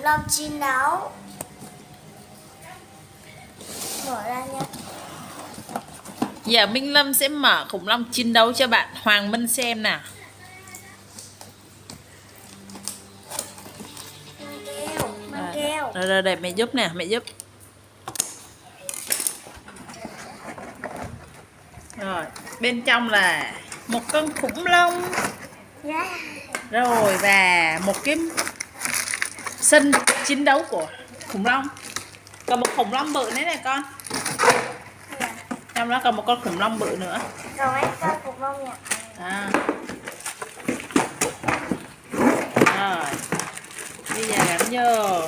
long chiến đấu. Mở ra nha. Giờ Minh Lâm sẽ mở khủng long chiến đấu cho bạn Hoàng Minh xem nào. Mang keo. Rồi để mẹ giúp nè, mẹ giúp. Rồi, bên trong là một con khủng long. Yeah. Rồi và một cái sân chiến đấu của khủng long. Còn một khủng long bự nữa này con. Trong đó còn một con khủng long bự nữa. Rồi mấy con khủng long nhỏ. À. Rồi. Bây giờ gắn vô.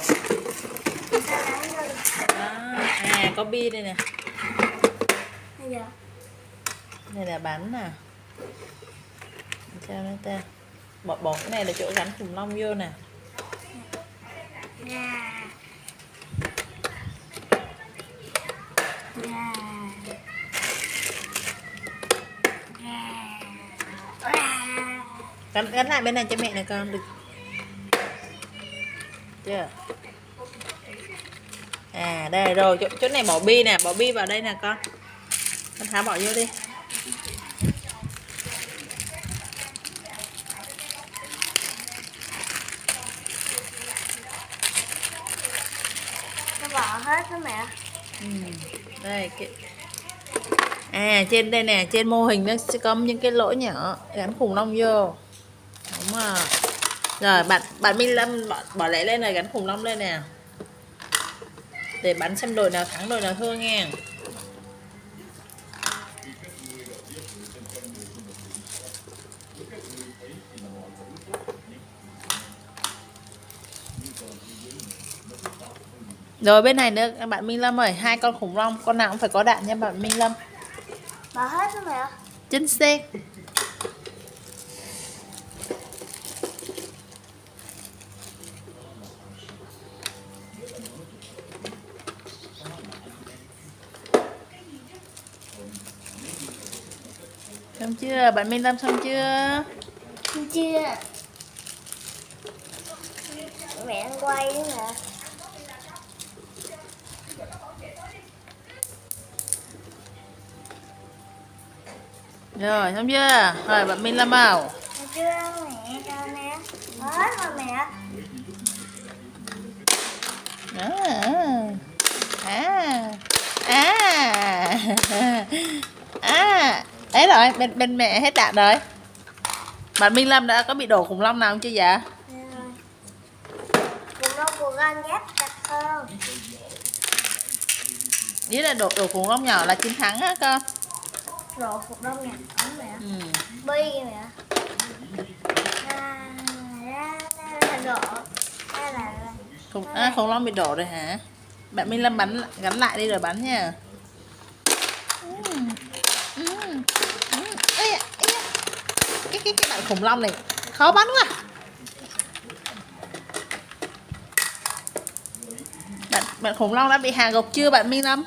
Đó. À có bi đây nè. Đây là bánh nè. Sao nữa ta? Bỏ cái này là chỗ gắn khủng long vô nè. Gắn lại bên này cho mẹ này con được chưa? À đây rồi, chỗ này bỏ bi nè, bỏ bi vào đây nè con. Con tháo bỏ vô đi. Nó bỏ hết đó mẹ. Đây cái... À trên đây nè, trên mô hình nó sẽ có những cái lỗ nhỏ gắn khủng long vô. Đúng rồi. Rồi bạn Minh Lâm bỏ lẽ lên này, gắn khủng long lên nè. Để bắn xem đội nào thắng đội nào thua nghe. Rồi bên này nữa bạn Minh Lâm ơi, 2 con khủng long, con nào cũng phải có đạn nha bạn Minh Lâm. Bỏ hết đó mẹ. Chính xác. Xong chưa? Bạn Minh Lâm xong chưa? Xong chưa? Mẹ đang quay đó mẹ. Rồi xong chưa? Rồi bạn Minh Lâm vào. Xong chưa mẹ, cho nè. Hết rồi mẹ. Đấy rồi, bên mẹ hết đạn rồi. Bạn Minh Lâm đã có bị đổ khủng long nào không chưa dạ? Khủng long của con ghép chặt hơn. Ý là đổ khủng long nhỏ là chiến thắng á con. Đổ khủng long nhỏ mẹ. Bi kìa mẹ. Khủng long bị đổ rồi hả? Bạn Minh Lâm gắn lại đi rồi bắn nha. Cái bạn khủng long này khó bắn quá. Bạn khủng long đã bị hạ gục chưa bạn Minh Lâm?